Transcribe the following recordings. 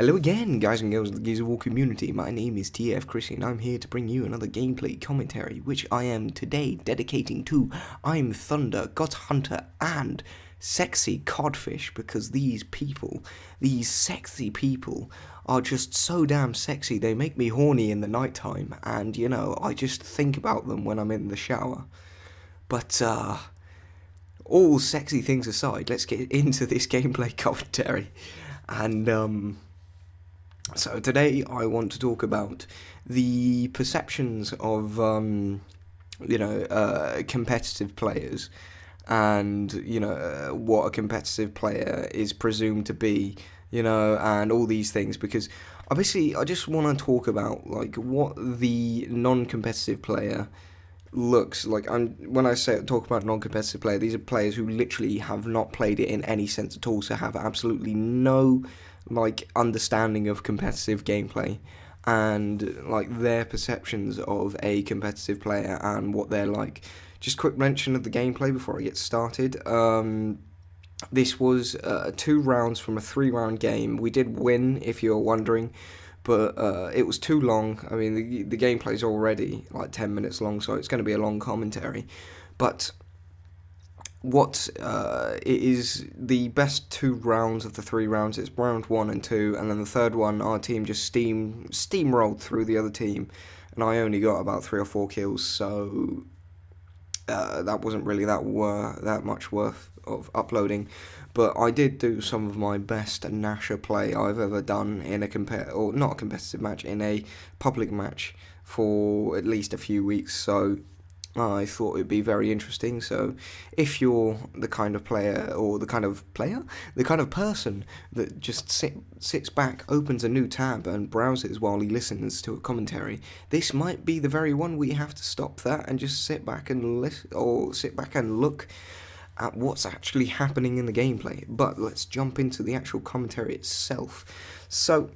Hello again, guys and girls of the Gears of War community. My name is TF Chrissy, and I'm here to bring you another gameplay commentary, which I am today dedicating to I'm Thunder, God Hunter, and Sexy Codfish, because these sexy people, are just so damn sexy. They make me horny in the nighttime, and I just think about them when I'm in the shower. But, all sexy things aside, let's get into this gameplay commentary. And, so today I want to talk about the perceptions of, competitive players, and, what a competitive player is presumed to be, and all these things, because I just want to talk about, like, what the non-competitive player looks like. When I talk about non-competitive player, these are players who literally have not played it in any sense at all, so have absolutely no understanding of competitive gameplay, and their perceptions of a competitive player and what they're like. Just quick mention of the gameplay before I get started. This was 2 rounds from a 3-round game. We did win, if you're wondering, but it was too long. I mean, the gameplay's already 10 minutes long, so it's going to be a long commentary. But what it is the best 2 rounds of the 3 rounds. It's round 1 and 2, and then the third one, our team just steamrolled through the other team, and I only got about 3 or 4 kills, so that wasn't really that much worth of uploading. But I did do some of my best Nasher play I've ever done in not a competitive match, in a public match for at least a few weeks, so I thought it'd be very interesting. So if you're the kind of player, or the kind of person that just sits back, opens a new tab and browses while he listens to a commentary, this might be the very one where you have to stop that and just sit back and listen, or sit back and look at what's actually happening in the gameplay. But let's jump into the actual commentary itself. So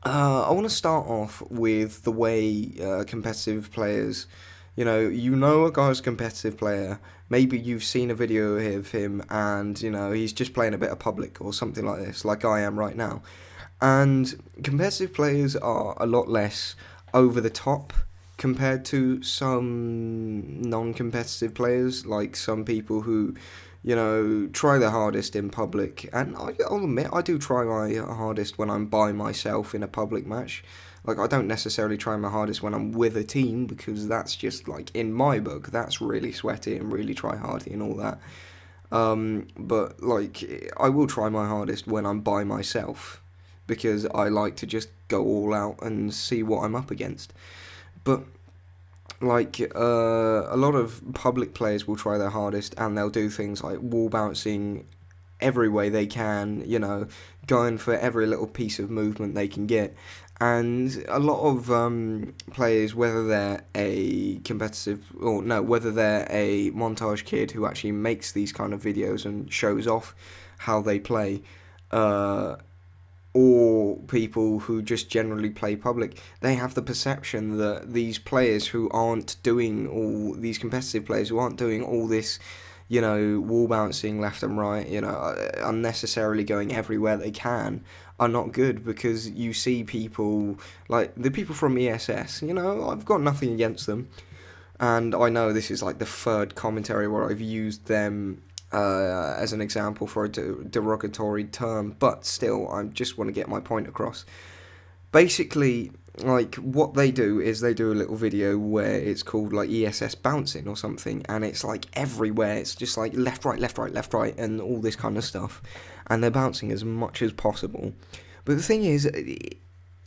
I want to start off with the way competitive players, a guy's a competitive player. Maybe you've seen a video of him, and he's just playing a bit of public or something like this, like I am right now. And competitive players are a lot less over the top compared to some non-competitive players, like some people who try their hardest in public. And I'll admit, I do try my hardest when I'm by myself in a public match. I don't necessarily try my hardest when I'm with a team, because that's just, in my book, that's really sweaty and really try-hardy and all that. But, I will try my hardest when I'm by myself, because I like to just go all out and see what I'm up against. But, a lot of public players will try their hardest, and they'll do things like wall bouncing every way they can, going for every little piece of movement they can get. And a lot of players, whether they're a whether they're a montage kid who actually makes these kind of videos and shows off how they play, or people who just generally play public, they have the perception that these players who aren't doing all these competitive players who aren't doing all this, wall bouncing left and right, unnecessarily going everywhere they can, are not good. Because you see people like the people from ESS, I've got nothing against them, and I know this is the 3rd commentary where I've used them as an example for a derogatory term, but still, I just want to get my point across. Basically, what they do is they do a little video where it's called ESS bouncing or something, and it's everywhere. It's just left, right, left, right, left, right, and all this kind of stuff, and they're bouncing as much as possible. But the thing is,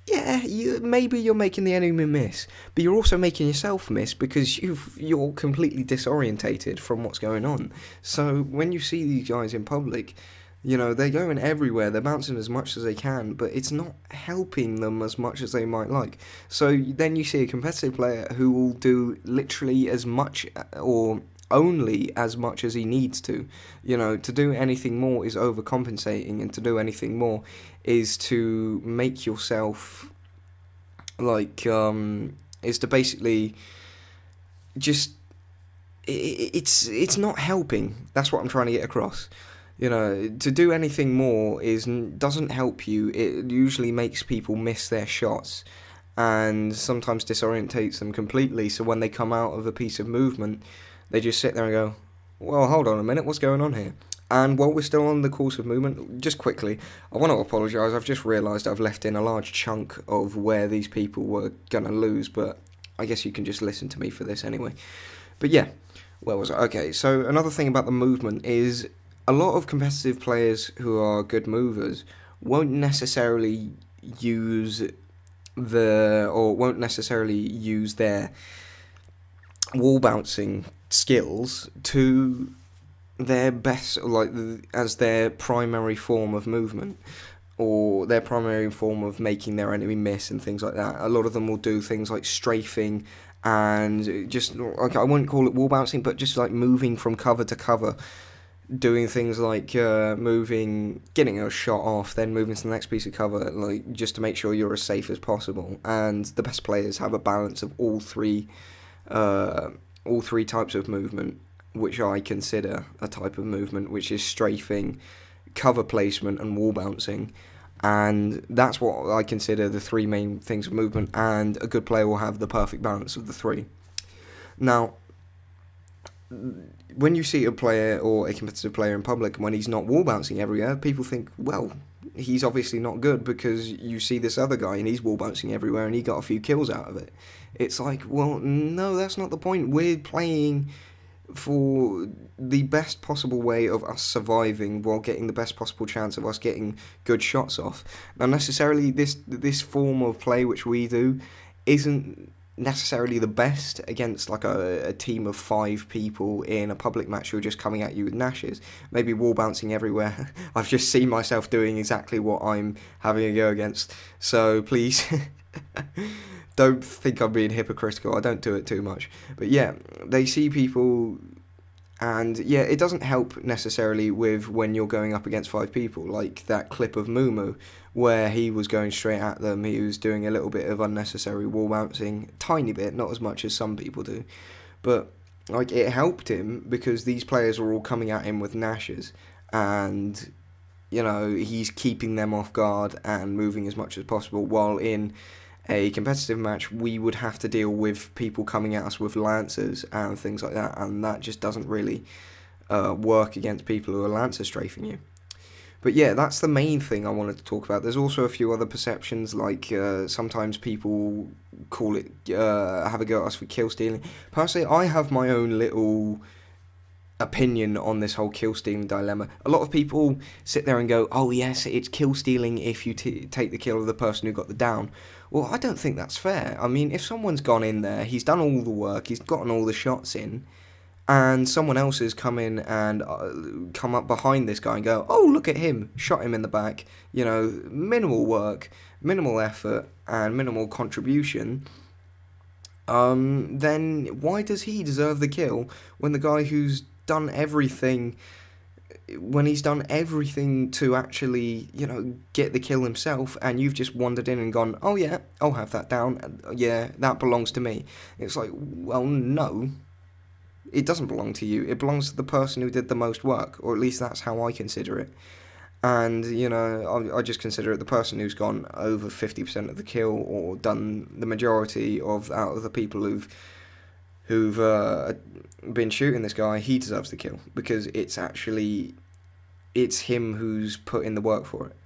yeah, maybe you're making the enemy miss, but you're also making yourself miss, because you're completely disorientated from what's going on. So when you see these guys in public, they're going everywhere, they're bouncing as much as they can, but it's not helping them as much as they might like. So then you see a competitive player who will do literally as much, or only as much as he needs to. To do anything more is overcompensating, and to do anything more is to make yourself is to basically just it's not helping. That's what I'm trying to get across. To do anything more doesn't help you. It usually makes people miss their shots and sometimes disorientates them completely. So when they come out of a piece of movement, they just sit there and go, well, hold on a minute, what's going on here? And while we're still on the course of movement, just quickly, I want to apologise. I've just realised I've left in a large chunk of where these people were going to lose, but I guess you can just listen to me for this anyway. But yeah, where was I? Okay, so another thing about the movement is a lot of competitive players who are good movers won't necessarily use their wall bouncing skills to their best, like as their primary form of movement or their primary form of making their enemy miss and things like that. A lot of them will do things like strafing and just, like, I wouldn't call it wall bouncing, but just like moving from cover to cover, doing things like getting a shot off, then moving to the next piece of cover, like just to make sure you're as safe as possible. And the best players have a balance of all three types of movement, which I consider a type of movement, which is strafing, cover placement, and wall bouncing. And that's what I consider the three main things of movement, and a good player will have the perfect balance of the three. Now, when you see a player or a competitive player in public, when he's not wall bouncing everywhere, people think, well, he's obviously not good, because you see this other guy and he's wall bouncing everywhere and he got a few kills out of it. It's like, well, no, that's not the point. We're playing for the best possible way of us surviving while getting the best possible chance of us getting good shots off. Now, necessarily, this form of play which we do isn't necessarily the best against like a team of 5 people in a public match who are just coming at you with nashes, maybe wall bouncing everywhere. I've just seen myself doing exactly what I'm having a go against, so please don't think I'm being hypocritical. I don't do it too much. But yeah, they see people, and yeah, it doesn't help necessarily with when you're going up against 5 people, like that clip of Mumu, where he was going straight at them. He was doing a little bit of unnecessary wall bouncing, tiny bit, not as much as some people do. But like, it helped him because these players were all coming at him with nashes, and he's keeping them off guard and moving as much as possible, while in a competitive match we would have to deal with people coming at us with lancers and things like that, and that just doesn't really work against people who are lancer strafing you. But yeah, that's the main thing I wanted to talk about. There's also a few other perceptions, like sometimes people call it, have a go at us for kill stealing. Personally, I have my own little opinion on this whole kill stealing dilemma. A lot of people sit there and go, oh yes, it's kill stealing if you take the kill of the person who got the down. Well, I don't think that's fair. I mean, if someone's gone in there, he's done all the work, he's gotten all the shots in, and someone else has come in and come up behind this guy and go, oh, look at him, shot him in the back, minimal work, minimal effort, and minimal contribution, then why does he deserve the kill when the guy who's done everything, when he's done everything to actually, get the kill himself, and you've just wandered in and gone, oh yeah, I'll have that down, yeah, that belongs to me. It's like, well, no, it doesn't belong to you. It belongs to the person who did the most work, or at least that's how I consider it. And, I just consider it the person who's gone over 50% of the kill, or done the majority out of the people who've been shooting this guy. He deserves the kill, because it's him who's put in the work for it.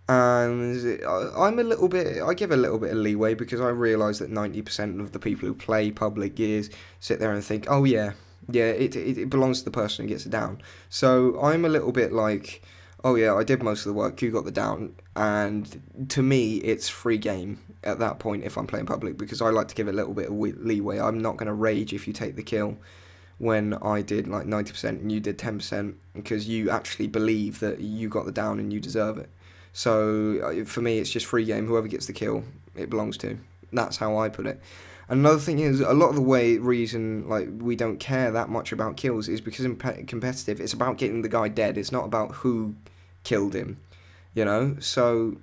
And I give a little bit of leeway, because I realise that 90% of the people who play public gears sit there and think, oh yeah, it belongs to the person who gets it down. So I'm a little bit like, oh yeah, I did most of the work, you got the down, and to me it's free game at that point if I'm playing public, because I like to give a little bit of leeway. I'm not going to rage if you take the kill when I did like 90% and you did 10%, because you actually believe that you got the down and you deserve it. So for me, it's just free game. Whoever gets the kill, it belongs to. That's how I put it. Another thing is, a lot of the reason like we don't care that much about kills is because in competitive, it's about getting the guy dead. It's not about who killed him, So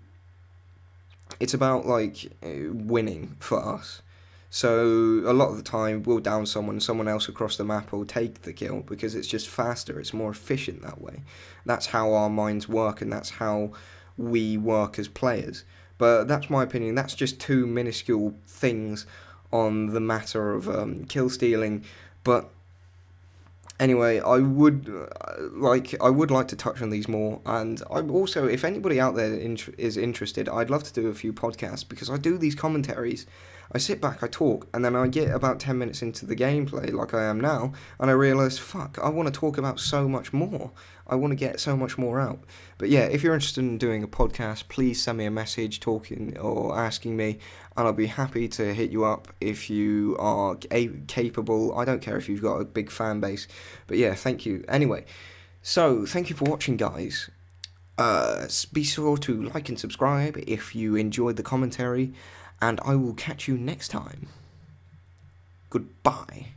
it's about like winning for us. So a lot of the time, we'll down someone else across the map will take the kill because it's just faster, it's more efficient that way. That's how our minds work, and that's how we work as players. But that's my opinion. That's just two minuscule things on the matter of kill stealing. But anyway, I would like to touch on these more, and I'm also, if anybody out there is interested, I'd love to do a few podcasts because I do these commentaries. I sit back, I talk, and then I get about 10 minutes into the gameplay, like I am now, and I realise, fuck, I want to talk about so much more. I want to get so much more out. But yeah, if you're interested in doing a podcast, please send me a message talking or asking me, and I'll be happy to hit you up if you are capable. I don't care if you've got a big fan base. But yeah, thank you. Anyway, so thank you for watching, guys. Be sure to like and subscribe if you enjoyed the commentary, and I will catch you next time. Goodbye.